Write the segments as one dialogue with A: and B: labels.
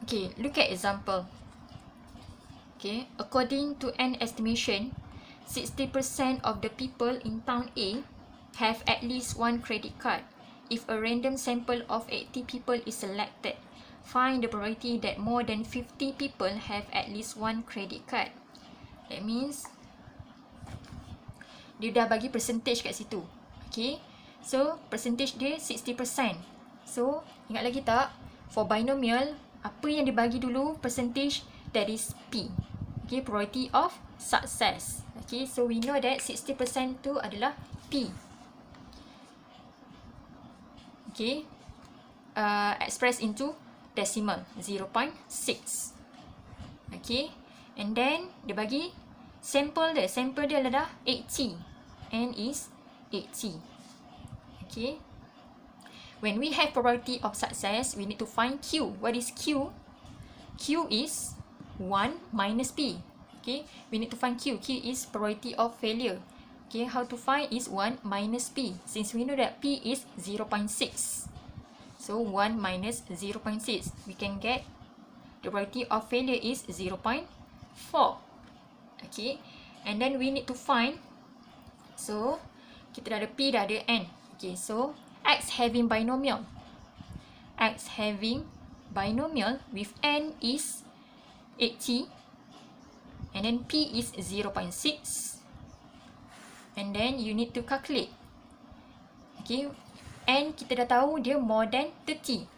A: Okay, look at example. Okay, according to an estimation, 60% of the people in town A have at least one credit card. If a random sample of 80 people is selected, find the probability that more than 50 people have at least one credit card. That means dia dah bagi percentage kat situ. Okay, so percentage dia 60%. So ingat lagi tak, for binomial, apa yang dia bagi dulu percentage, that is P. Okay, probability of success. Okay, so we know that 60% tu adalah P. Okay, express into decimal 0.6. Okay, and then dia bagi sample dia adalah 80. N is 80. Okay, when we have probability of success, we need to find Q. What is Q? Q is 1 minus P. Okay, we need to find Q. Q is probability of failure. Okay, how to find is 1 minus P. Since we know that P is 0.6. So 1 minus 0.6. We can get the probability of failure is 0.4. Okay, and then we need to find. So, kita dah ada P, dah ada N. Okay, so X having binomial. X having binomial with N is 80. And then P is 0.6. And then you need to calculate. Okay, N kita dah tahu dia more than 30.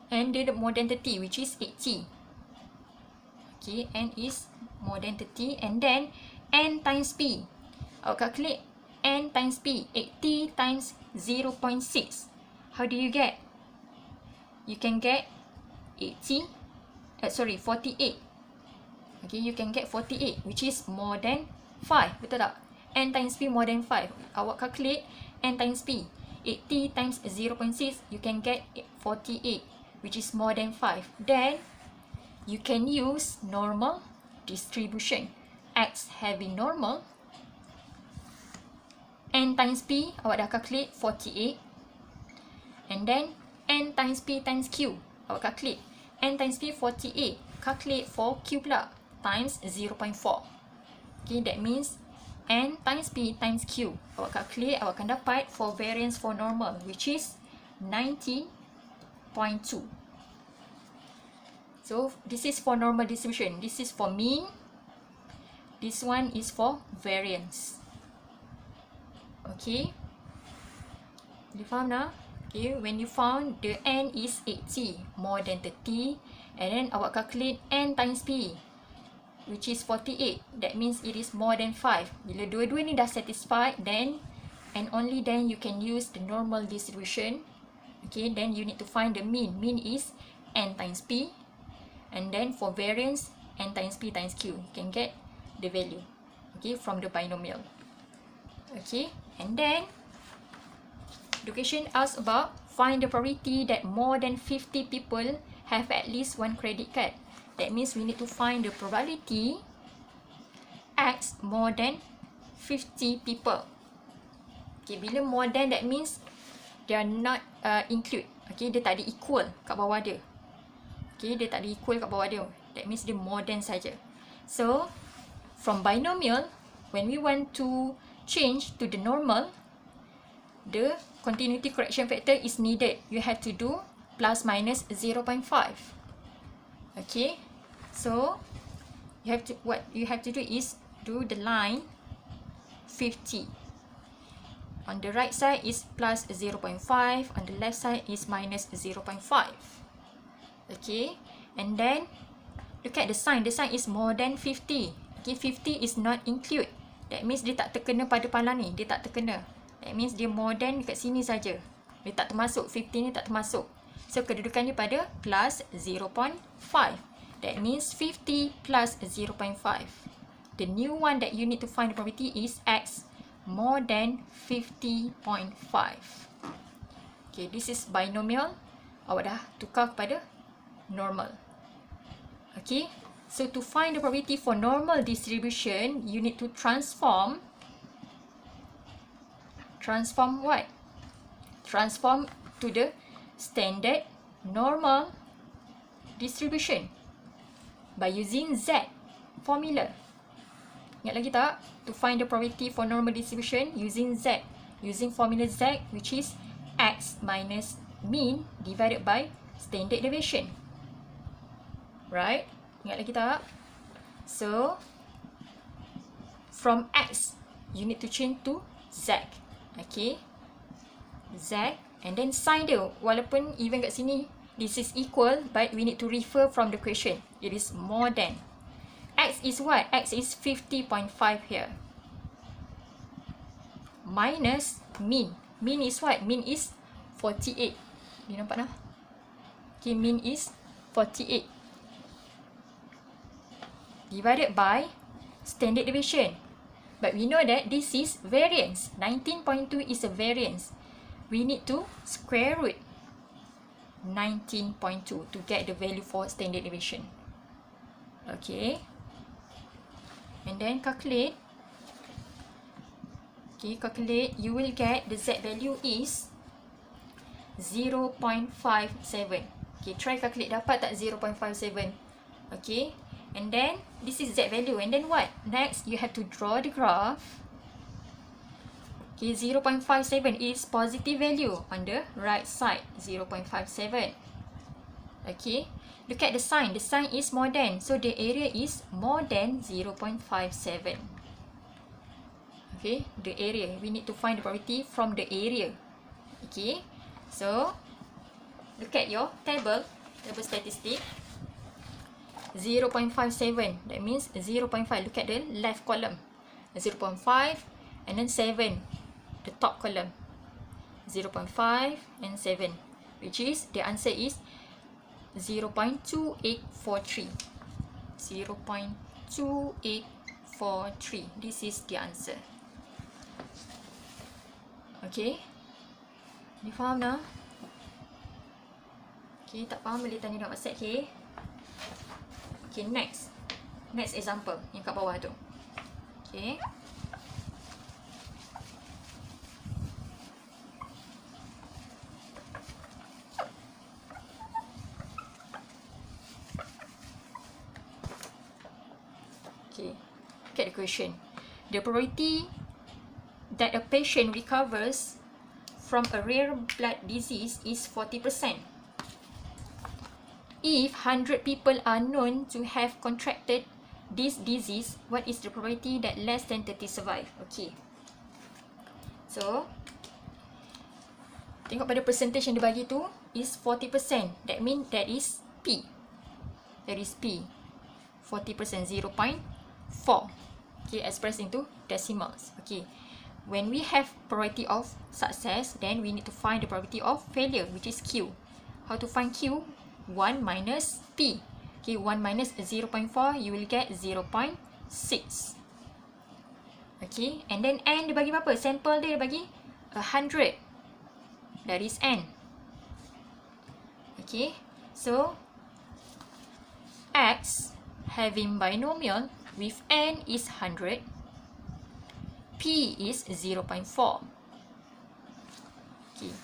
A: N dia more than 30, which is 80. Okay, N is more than 30. And then N times P. Awak calculate N times P. 80 times 0.6. How do you get? You can get 48. Okay, you can get 48, which is more than 5. Betul tak? N times P more than 5. Awak calculate N times P. 80 times 0.6, you can get 48, which is more than 5. Then, you can use normal distribution. X having normal. N times P, awak dah calculate 48. And then, N times P times Q. Awak calculate. N times P 48. Calculate for Q pula. Times 0.4. Okay, that means N times P times Q. Awak calculate, awak akan dapat for variance for normal, which is 90.2. So, this is for normal distribution. This is for mean. This one is for variance. Okay. You faham tak? Okay, when you found the N is 80, more than 30, and then awak calculate N times P, which is 48. That means it is more than 5. Bila dua-dua ni dah satisfied, then and only then you can use the normal distribution. Okay, then you need to find the mean. Mean is N times P. And then for variance, N times P times Q. You can get the value. Okay, from the binomial. Okay, and then the question asks about find the probability that more than 50 people have at least one credit card. That means we need to find the probability X more than 50 people. Okay, bila more than, that means they are not include. Okay, dia tak ada equal kat bawah dia. Okay, dia tak ada equal kat bawah dia. That means dia more than saja. So, from binomial, when we want to change to the normal, the continuity correction factor is needed. You have to do plus minus 0.5. Okay, so you have to, what you have to do is do the line 50. On the right side is plus 0.5, on the left side is minus 0.5. Okay, and then look at the sign. The sign is more than 50. Okay, 50 is not include. That means dia tak terkena pada pala ni. Dia tak terkena. That means dia more than kat sini saja. Dia tak termasuk. 50 ni tak termasuk. So, kedudukan dia pada plus 0.5. That means 50 plus 0.5. The new one that you need to find the probability is X more than 50.5. Okay, this is binomial. Awak dah tukar kepada normal. Okay, so to find the probability for normal distribution, you need to transform what? Transform to the standard normal distribution by using Z formula. Ingat lagi tak? To find the probability for normal distribution using Z. Using formula Z, which is X minus mean divided by standard deviation. Right? Ingat lagi tak? So, from X, you need to change to Z. Okay? Z. And then sign dia. Walaupun even kat sini, this is equal, but we need to refer from the question. It is more than. X is what? X is 50.5 here. Minus mean. Mean is what? Mean is 48. You nampak tak? Okay, mean is 48. Divided by standard deviation. But we know that this is variance. 19.2 is a variance. We need to square root 19.2 to get the value for standard deviation. Okay. And then calculate. Okay, calculate. You will get the Z value is 0.57. Okay, try calculate. Dapat tak 0.57? Okay. And then, this is Z value. And then what? Next, you have to draw the graph. Okay, 0.57 is positive value on the right side. 0.57. Okay. Look at the sign. The sign is more than. So, the area is more than 0.57. Okay. The area. We need to find the probability from the area. Okay. So, look at your table. Table statistic. 0.57. That means 0.5. Look at the left column. 0.5 and then 7. The top column. 0.5 and 7. Which is, the answer is 0.2843. 0.2843. This is the answer. Okay. Ni faham tak? Okay, tak faham boleh tanya dalam WhatsApp, okay? Okay, next. Next example. Yang kat bawah tu. Okay. Okay. Look at the question. The probability that a patient recovers from a rare blood disease is 40%. If 100 people are known to have contracted this disease, what is the probability that less than 30 survive? Okay. So, tengok pada percentage yang dia bagi tu is 40%. That means that is P. That is P. 40%, 0.4. Okay, expressed into decimals. Okay. When we have probability of success, then we need to find the probability of failure, which is Q. How to find Q? 1 minus P. Okay, 1 minus 0.4, you will get 0.6. Okay, and then N dia bagi berapa? Sample dia bagi 100. That is N. Okay, so X having binomial with N is 100. P is 0.4. Okay,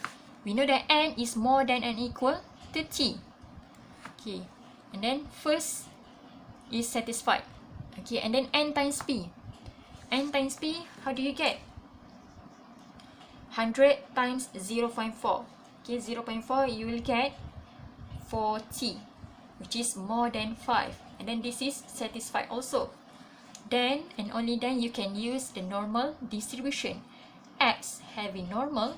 A: we know that N is more than and equal to T. Okay, and then first is satisfied. Okay, and then N times P. N times P, how do you get? 100 times 0.4. Okay, 0.4 you will get 4T, which is more than 5. And then this is satisfied also. Then and only then you can use the normal distribution. X having normal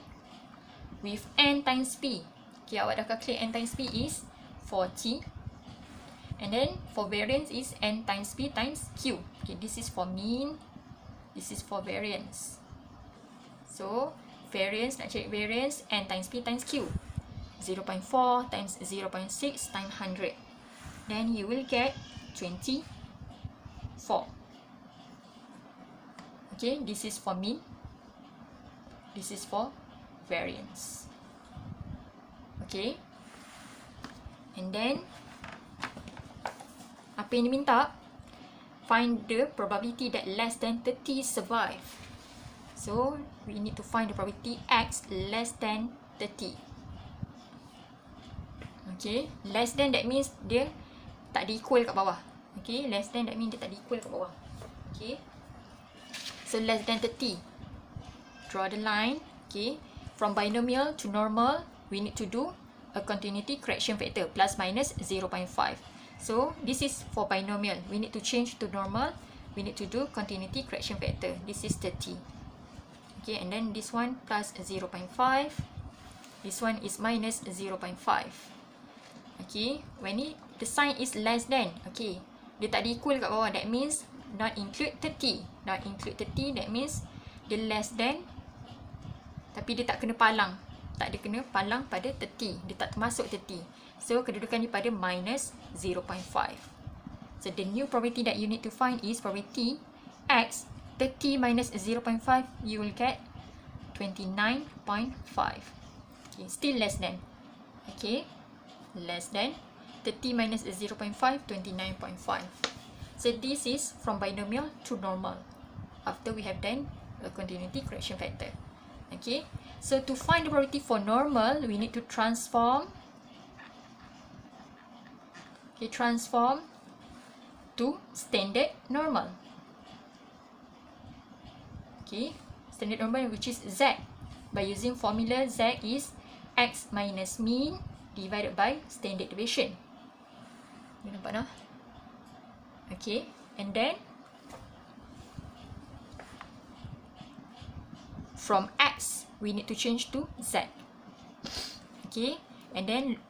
A: with N times P. Okay, awak dah calculate N times P is 4T. And then for variance is N times P times Q. Okay, this is for mean. This is for variance. So, variance, nak cari variance, N times P times Q. 0.4 times 0.6 times 100. Then you will get 24. Okay, this is for mean. This is for variance. Okay. And then, apa yang diminta? Find the probability that less than 30 survive. So, we need to find the probability X less than 30. Okay, less than that means dia tak ada equal kat bawah. Okay, less than that means dia tak ada equal kat bawah. Okay, so less than 30. Draw the line. Okay, from binomial to normal, we need to do a continuity correction factor plus minus 0.5. So this is for binomial. We need to change to normal. We need to do continuity correction factor. This is 30. Okay, and then this one plus 0.5. This one is minus 0.5. Okay, when the sign is less than, okay, dia tak ada equal kat bawah, that means not include 30. Not include 30, that means dia less than, tapi dia tak kena palang. Tak ada kena palang pada 30. Dia tak termasuk 30. So, kedudukan dia pada minus 0.5. So, the new probability that you need to find is probability X 30 minus 0.5, you will get 29.5. Okay, still less than. Okay, less than 30 minus 0.5, 29.5. So, this is from binomial to normal. After we have done a continuity correction factor. Okay, so to find the probability for normal, we need to transform. Okay, transform to standard normal. Okay, standard normal, which is Z. By using formula, Z is X minus mean divided by standard deviation. You nampak nah? Okay, and then from X, we need to change to Z. Okay, and then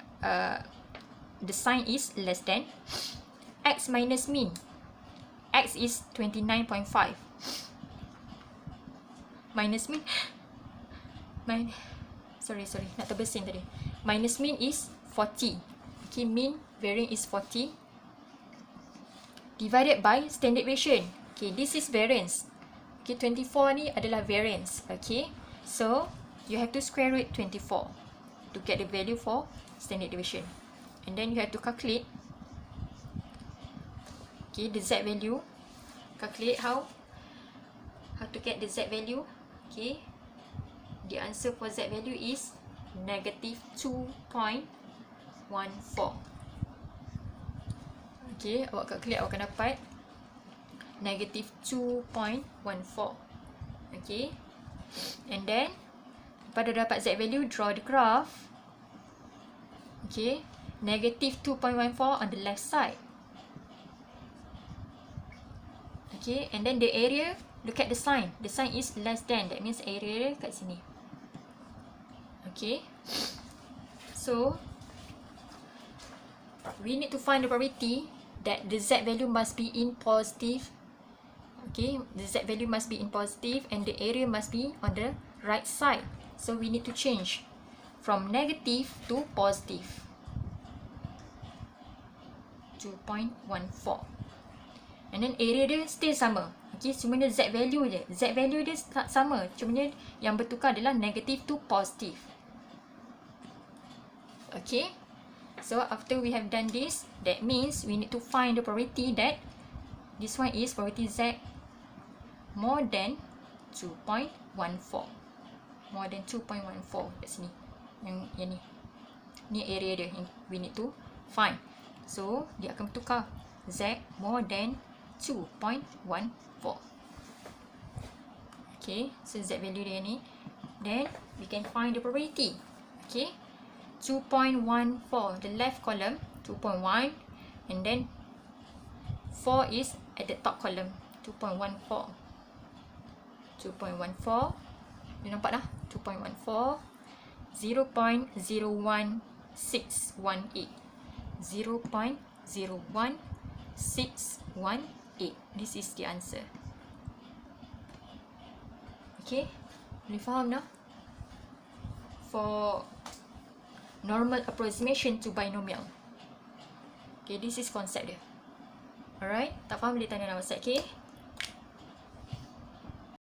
A: the sign is less than. X minus mean. X is 29.5. Minus mean. Sorry, nak terbersin tadi. Minus mean is 40. Okay, mean variance is 40. Divided by standard deviation. Okay, this is variance. Okay, 24 ni adalah variance. Okay, so you have to square root 24 to get the value for standard deviation. And then you have to calculate, okay, the Z value. Calculate how to get the Z value. Okay, the answer for Z value is negative 2.14. Okay, awak calculate, awak akan dapat negative 2.14. Okay, and then pada dapat Z value, draw the graph. Okay, negative 2.14 on the left side. Okay, and then the area, look at the sign. The sign is less than, that means area kat sini. Okay, so we need to find the probability that the Z value must be in positive. Okay, the Z value must be in positive and the area must be on the right side. So we need to change from negative to positive. 2.14. And then area dia still sama. Okay, cuma dia Z value je. Z value dia sama. Cuma dia yang bertukar adalah negative to positive. Okay, so after we have done this, that means we need to find the probability that this one is probability Z more than 2.14. More than 2.14 kat sini. Yang ni. Ni area dia yang we need to find. So, dia akan bertukar Z more than 2.14. Okay, so Z value dia ni. Then, we can find the probability. Okay, 2.14, the left column, 2.1. And then, 4 is at the top column, 2.14. 2.14. You nampak dah? 2.14. 0.01618. 0.01618. This is the answer. Okay, boleh faham dah? For normal approximation to binomial. Okay, this is concept dia. Alright, tak faham boleh tanya dalam WhatsApp, okay?